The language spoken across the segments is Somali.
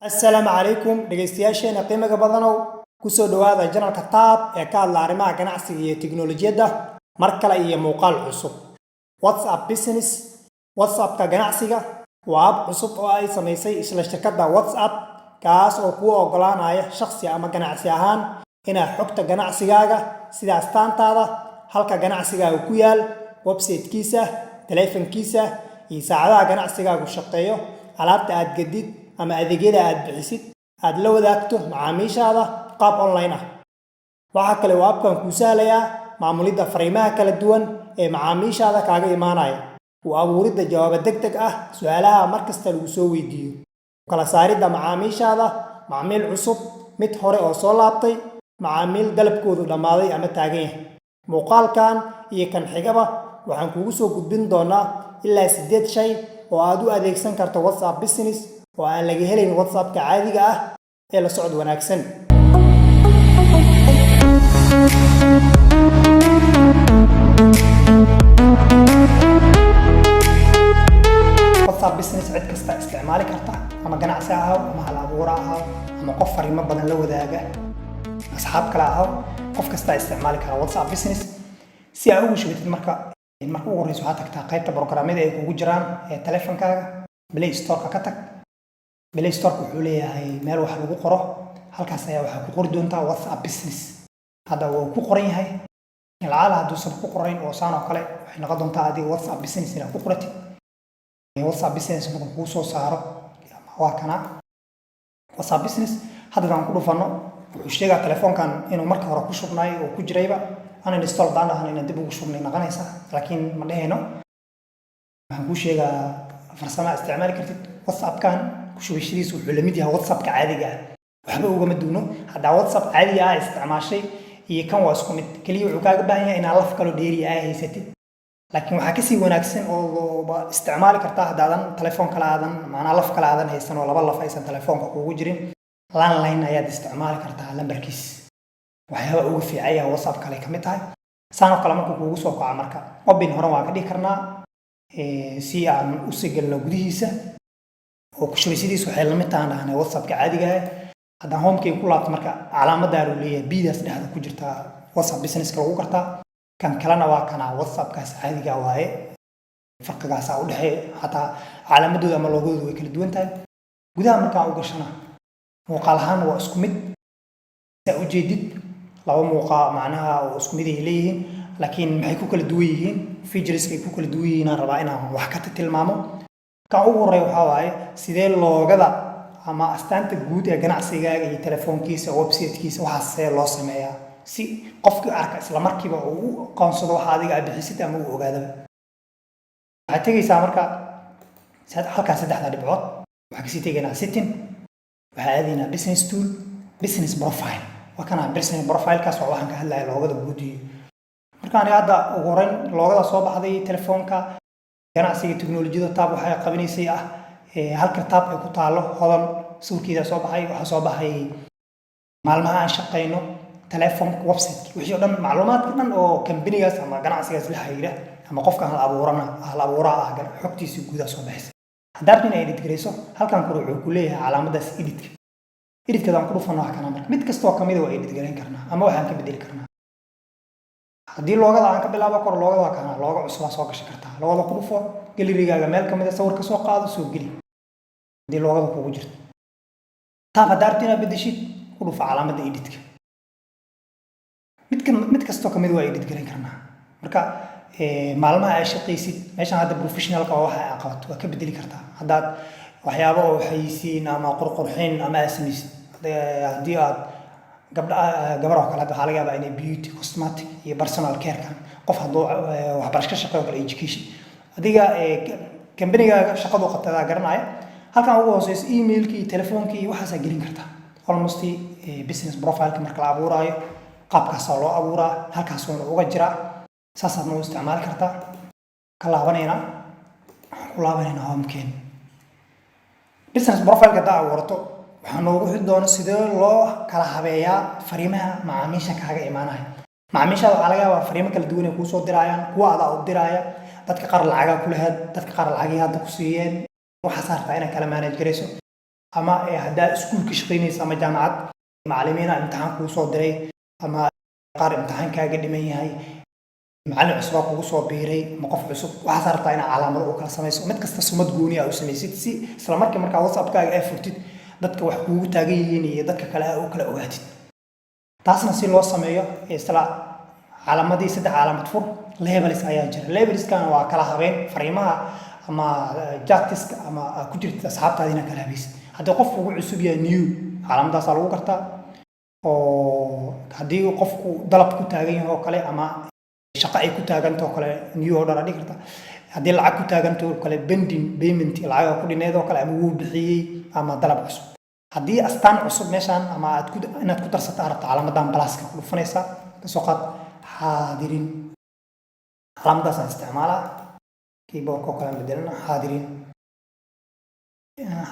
السلام عليكم dhageystayaasheena qiimaha badanow ku soo dhawaada channelka Tab ee ka hadla arrimaha ganacsiga iyo tiknoolajiyada mar kale iyo muuqaal cusub. WhatsApp Business WhatsApp-ka ganacsiga waa hab cusub oo ay samaysay isla shirkadda WhatsApp kaas oo kuu ogolaanaya shakhsi ama ganacsi ahaan inaad xogta ganacsigaaga sida astaantaada, halka ganacsigaagu ku yaal, website-kiisa, taleefankiisa iyo saacadaha ganacsigaagu shaqeeyo, alaabta aad gadid ama adeegyada aad bixisid aad la wadaagto macaamiishaada qaab online ah. Waxa kale oo habkan kuu sahlayaa maamulidda fariimaha kala duwan ee macaamiishaada kaaga imaanaya, u abuuridda jawaabo degdeg ah su'aalaha markasta lagu soo weydiiyo, kala saaridda macaamiishaada, macaamiil cusub, mid hore oo soo laabtay, macaamiil dalabkoodu dhammaaday ama taagan yahay. Muuqaalkan iyo kan xigaba waxaan kugu soo gudbin doonaa ilaa 8 shay oo aad u adeegsan karto WhatsApp Business oo aan laga helin WhatsApp-ka caadiga ah ee la socod wanaagsan. WhatsApp Business cid kasta isticmaali karta, ama ganacsi ah ama hal abuur ah ama qof fariimo badan la wadaaga asxaab kale ah, qof kasta isticmaali kara WhatsApp Business. Si aad ugu shubtid marka ugu horeyso waxaad tagtaa qaybta programmada ay kugu jiraan ee taleefankaaga, Play Store-ka ka tag. Play Store-ku wuxuu leeyahay meel wax lagu qoro, halkaas ayaa waxaa ku qori doontaa WhatsApp Business. Hadda wuu ku qoran yahay, ilaa hadduusan ku qorayn oo saan oo kale waxay noqon doontaa adiga WhatsApp Business inaad ku qoratid. WhatsApp Business markuu kuu soo saaro waa kana WhatsApp Business. Hadda aan ku dhufano wuxuu sheegaa taleefankan inuu marka hore ku shubnay oo ku jirayba uninstall daan ahaan inaan dib ugu shubnay noqonaysa, laakiin ma dhahayno. Waxaan kuu sheegaa farsamo isticmaali kartid WhatsApp-kan. shubashadiisu wuxuu la mid yahay WhatsApp-ka caadiga ah, waxba ugama duuno. Hadda WhatsApp caadiga ah isticmaashay iyo kan waa isku mid, kaliya wuxuu kaaga baahan yahay inaad laf kale dheeri ah haysatid. laakiin waxaa ka sii wanaagsan oo isticmaali kartaa haddaadan telefoon kale aadan macnaa laf kale aadan haysan oo laba laf aysan telefoonka kugu jirin, landline ayaad isticmaali kartaa lambarkiis. waxyaaba ugu fiican yahay WhatsApp kale ka mid tahay saan oo kale markuu kugu soo kaco marka open hore waan ka dhigi karnaa si aan u sigalno gudihiisa oo ku shubashadiisu waxay la mid tahay WhatsApp-ka caadiga ah. haddaan home-kay ku laabto marka calaamadaar uu leeyahay biidaas dhexda ku jirta WhatsApp Business-ka lagu gartaa. kan kalena waa kana WhatsApp-kaas caadiga waaye, farqigaas u dhaxeeya hataa calaamadooda ama loogoodu way kala duwan tahay. gudaha markaan u gashana muuqaal ahaan waa isku mid, saa u jeedid laba muuqaal macnaha oo isku mid ay leeyihiin, laakiin maxay ku kala duwan yihiin, features-ka ay ku kala duwan yihiin aan rabaa inaan wax ka tilmaamo. kan ugu horeeya waxaa waaye sidee loogada ama astaanta guud ee ganacsigaaga iyo telefoonkiisa, website-kiisa waxaas see loo sameeyaa si qofkii arka isla markiiba uu u aqoonsado waxa adiga aad bixisid ama uu ogaadaba. waxaad tegaysaa marka halkaas saddexda dhibcood waxaa kasii tegaynaa setting, waxaa aadaynaa business tool, business profile. waa kana business profile-kaas waa waxaan ka hadlaya loogada guud. iyo markaan hadda ugu horeyn loogada soo baxday telefoonka ganacsiga tiknoolajiyada Tab waxay qabanaysay ah halka Tab ay ku taalo hodan suuqiisa soo baxay. waxa soo baxay maalmaha aan shaqeyno telefoon website wixii oo dhan macluumaadka dhan oo company-gaas ama ganacsigaas la xiriira ama qofka hal abuuraa ah xogtiisa guud soo baxaysa. haddaad inay edit gareyso halkan ku wuxuu ku leeyahay calaamadaas edit-ka aan ku dhufano wax kana marka mid kasta oo kamid ah waa edit gareyn karnaa ama waxaan ka bedeli karnaa. haddii loogada aan ka bilaabo kor loogada kana looga cusub soo gashan kartaa, loogada ku dhufo galerigaaga meel kamid ah sawirka soo qaado soo geli haddii loogada kugu jirto. Tab haddaad inaad bedeshid ku dhufo calaamadda edit-ka, mid kasta kamid waa edit gareyn karnaa. marka maalmaha ay shaqaysid meeshan hadda professional-ka waxa ay qabato waa ka bedeli kartaa. haddaad waxyaabo oo xayisiin ama qurqurxin ama asmisid haddii aad gabar oo kale waxaa laga yaabaa inay beauty, cosmetic iyo personal care-kan qof hadduu waxbarasho ka shaqeeyo kale education adiga company-gaaga shaqadu qabtada garanaya. halkan ugu hooseysa email-kii, telefoonkii waxaas gelin kartaa. almost business profile-ka marka la abuuraayo qaabkaas loo abuuraa, halkaas oo uga jira saasaad noo isticmaali kartaa. ka laabanayna ku laabanayna home-keen business profile-ka daa abuurto waxaan noogu xidhi doonaa sidee loo kala habeeyaa fariimaha macaamiisha kaaga imaanaya. macaamiisha waxaa laga yaabaa fariimo kala duwan ay kuu soo dirayaan, kuwa adaa u diraya, dadka qaar lacagaa ku lahayd, dadka qaar lacagii hadda ku siiyeen. waxaas rabtaa inaad kala manage gareyso. ama haddaa iskuul ka shaqaynaysa ama jaamacad macallimiina imtixaan kuu soo diray ama qaar imtixaankaaga dhiman yahay macallin cusub kugu soo biiray ama qof cusub waxaad rabtaa inaad calaamado u kala samayso mid kasta sumad gooni ah u samaysid si isla markii markaa WhatsApp-kaaga ay furtid dadka wax kuugu taagan yihiin iyo dadka kale u kala ogaatid taasna si loo sameeyo isla calaamadii saddex calaamad fur labels ayaa jira labelskana waa kala habeen fariimaha ama jatiska ama ku jirta asxaabtaadina kala habaysid haddii qofku ugu cusub yahay new calaamadaas lagu gartaa oo haddii qofku dalab ku taagan yahay oo kale ama shaqo ay ku taaganto kale new order dhigi karta haddii lacag ku taaganto kale pending payment lacag ku dhineed oo kale ama wuu bixiyay ama dalab cusub haddii astaan cusub meeshan ama inaad ku darsato aragto calaamadan pluska ku dhufanaysa kasoo qaad حاضرين علامة استعمالها كيبورد كوكلا بدلنا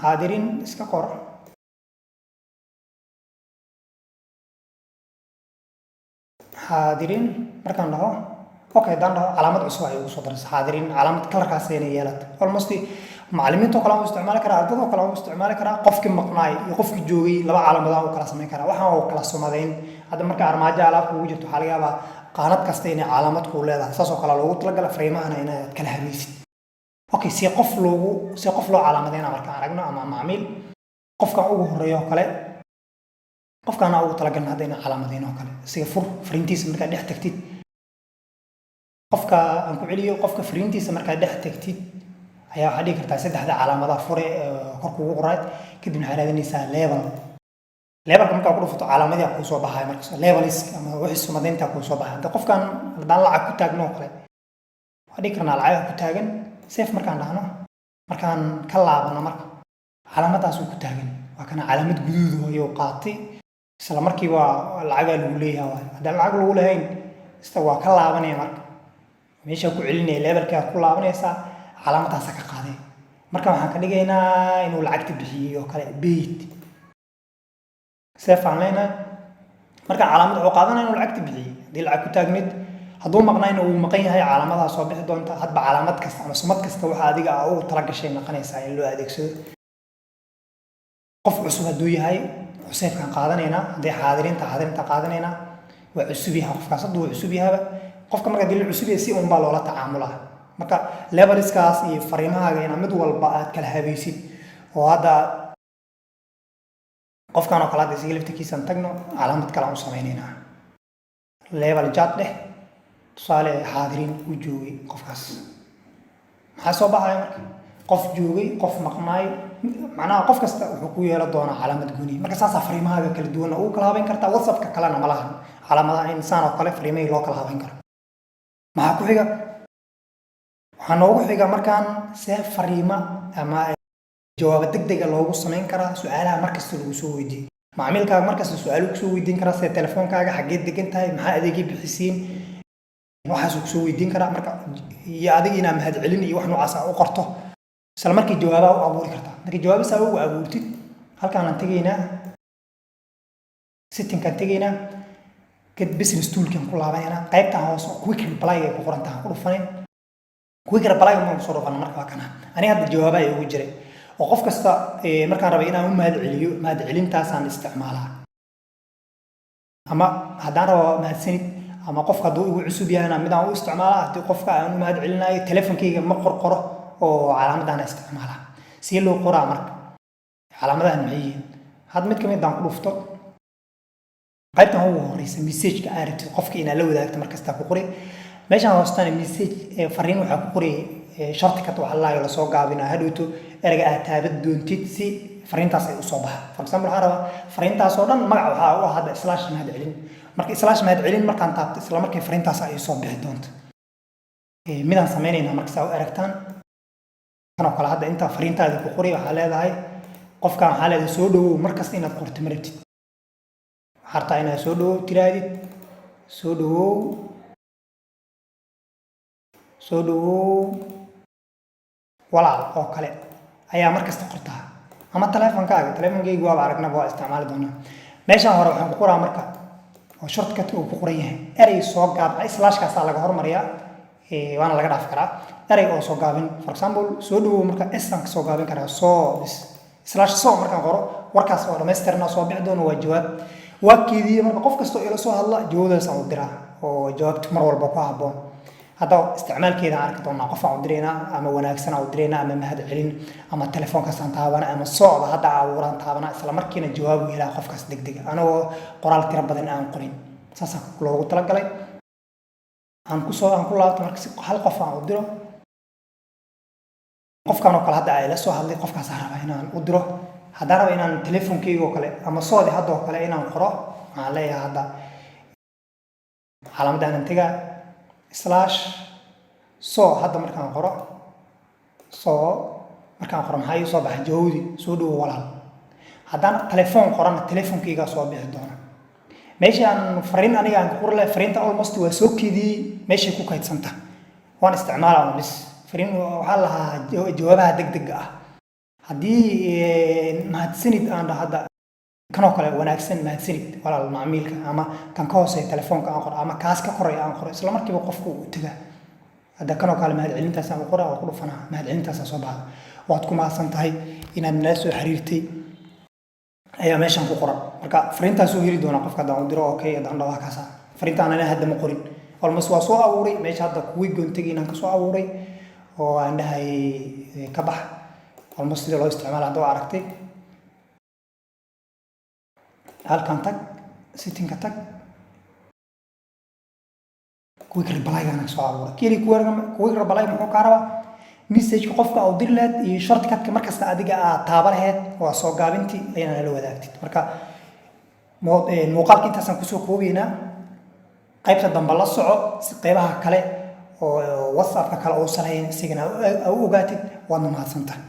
حاضرين اسكاكور حاضرين مركان له اوكي دان له علامة عصوة يو صدرس حاضرين علامة كلر كاسيني يالت almost معلمين تو كلام استعمال كرا ardada كلام استعمال كرا qofki maqnaay iyo qofki joogay laba calaamadaha oo kala sameyn kara waxa oo kala somadeen hada marka armaajo alaab ugu jirto waxa laga yaabaa qaanad kasta inay calaamad ku leedahay saas oo kala loogu talagalay fariimahana inaad kala habaysid okay si qof loo calaamadeena marka aragno ama macaamiil qofka ugu horeeyo kale qofkana ugu talagalna hadayna calaamadeena kale si fariintiisa marka dhex tagtid qofka aan ku celiyo qofka fariintiisa marka dhex tagtid ayaa waxa dhigi kartaa saddexda calaamadaha fure kor kugu qorayd kadib waxaad raadinaysaa level marka ku dhufto calaamadii ku soo baxay marka levels ama wixii sumadeynta ku soo baxay inta qofkan hadaan lacag ku taagno kale waxa dhigi karnaa lacag ku taagan safe markaan dhahno markaan ka laabano marka calaamadaas ku taagan waa kana calaamad guduud oo qaatay isla markii waa lacag lagu leeyahay hadaan lacag lagu leeyahay isla waa ka laabanaya marka meesha ku celinay levelka ku laabanaysa calaamadaas ka qaaday marka waxaan ka dhigaynaa inuu lacagta bixiyo kale beet safe aan leena marka calaamad oo qaadanaa inuu lacagta bixiyo hadii lacag ku taagnid hadduu maqnayna uu maqan yahay calaamadaas soo bixi doonta hadba calaamad kasta ama sumad kasta waxa adiga uu tala gashay naqanaysa in loo adeegsado qof cusub hadduu yahay safe kan qaadanayna hadii xaadirinta qaadanayna waa cusub yahay qofkaas hadduu cusub yahay qofka marka dil cusub yahay si uun baa loola tacaamulaa marka levelskaas iyo fariimahaaga in mid walba aad kala habaysid oo hada qofkan oo kala hadii laftikiisan tagno calaamad kala u sameeynayna level chat leh tusaale xaadirin u joogay qofkaas maxaa soo baxay marka qof joogay qof maqnaay macnaha qof kasta wuxuu ku yeelan doonaa calaamad gooni marka saas fariimahaaga kala duwan oo kala habeyn kartaa WhatsApp-ka kalena ma lahan calaamadaha insaan oo kale fariimaha loo kala habeyn karo maxaa ku xiga waxaan ugu xiga markaan si fariima ama jawaab degdeg ah loogu sameyn karaa su'aalaha markasta lagu soo weydiiyo macaamilkaaga markasta su'aalo ku soo weydiin karaa sida telefoonkaaga xageed degan tahay maxaa adeegyo bixisiin waxaas ku soo weydiin karaa marka iyo adiga inaad mahad celin iyo wax noocaas ah u qorto isla markii jawaabaha u abuuri kartaa markii jawaabaha u abuurtid halkaan aan tagaynaa setting-ka tagaynaa get business tool-kan ku laabanayna qaybta hoose quick reply ay ku qoran tahay ku dhufanay quick reply ma soo dhufan marka kana ani hadda jawaabaha ay ugu jiray oo qof kasta markaan rabay inaan u mahad celiyo mahad celintaas aan isticmaalaa ama hadaan rabo mahadsanid ama qofka hadduu igu cusub yahay mid aan u isticmaalaa haddii qofka aan u mahad celinayo telefonkayga ma qorqoro oo calaamadan isticmaalaa si loo qoraa marka calaamadahan maxay yihiin had mid kamid aan ku dhufto qaybtan ugu horeysa message-ka aad qofka inaad la wadaagto markasta ku qori meeshan hoostaan message fariin waxa ku qori shortcut waxa la soo gaabinaa hadhowto erga aad taabad doontid si fariintaas ay u soo baxdo for example waxa raba fariintaas oo dhan magac waxa uu ahada slash mahad celin marka slash mahad celin markaan taabto isla markii fariintaas ay soo bixi doonto midaan sameeynayna marka saa u aragtaan kana kala hadda inta fariintaada ku qori waxa leedahay qofka waxa leedahay soo dhawow markasta inaad qorto marabtid harta inaad soo dhawow tiraadid soo dhawow walaal oo kale ayaa markasta qortaa ama telefonkayga waa aragnaba waa isticmaali doonaa meeshan hore waxaan ku qoraa marka oo shortcut uu ku qoran yahay erey soo gaab slash-kaas laga hormariyaa waana laga dhaaf karaa erey oo soo gaabin for example soo dhawow marka s aan soo gaabin karaa soo slash so markaan qoro warkaas oo dhamaystirna soo bixi doono waa jawaab waabkeedii marka qof kasta oo ila soo hadla jawaabdaas aan u diraa oo jawaabtu mar walba ku habboon hadda isticmaalkeeda aan arki doonaa qof aan u diraynaa ama wanaagsan aan u diraynaa ama mahad celin ama telefoonkaas aan taabana ama socda hadda abuuraan taabana isla markiina jawaab u helaa qofkaas degdeg anagoo qoraal tiro badan aan qorin saasaan loogu talagalay aan ku laabto marka si hal qof aan u diro qofkaan oo kale hadda ay la soo hadlay qofkaas aan rabaa inaan u diro haddaan rabo inaan telefoonkeyga oo kale ama soodi hadda oo kale inaan qoro waxaan leeyahay hadda calaamadda aan tagaa slash so hadda markaan qoro maxaa ii soo baxa jawaabdi soo dhawo walaal haddaan telefoon qorana telefoonkeyga soo bixi doona meeshaan fariin aniga aan ku qori lahay fariinta almost waa soo keediyey meeshay ku kaydsanta waan isticmaalaa bis fariin waxaa lahaa jawaabaha degdega ah haddii mahadsanid aan dhaho hadda kanoo kale wanaagsan mahadsanid walaal macmiilka ama kan ka hooseeya telefoonka aan qoro ama kaas ka koraya aan qoro isla markiiba qofku uu tagaa hadda kanoo kale mahad celintaas aan qora oo ku dhufanaa mahad celintaas soo baxda waad ku mahadsan tahay inaad nala soo xiriirtay ayaa meeshaan ku qoran marka fariintaas soo heli doona qofka haddaan u diro okay haddaan dhaho kaasa fariintaan anaa hadda ma qorin almost waa soo abuuray meesha hadda kuwii goontagii inaan kasoo abuuray oo aan dhahay ka bax almost sida loo isticmaala hadda waa aragtay halkan tag settingka tag quick reply-gaana soo abuuray keli quick reply muxuu kaa rabaa message qofka oo dir lahayd iyo shortcut-ka markasta adiga aad taaba lahayd waa soo gaabintii ayaan la wadaagtid marka muuqaalka intaasaan kusoo koobaynaa qaybta dambe la soco si qaybaha kale oo whatsappka kale oo salayn isigana u ogaatid waad mahadsantahay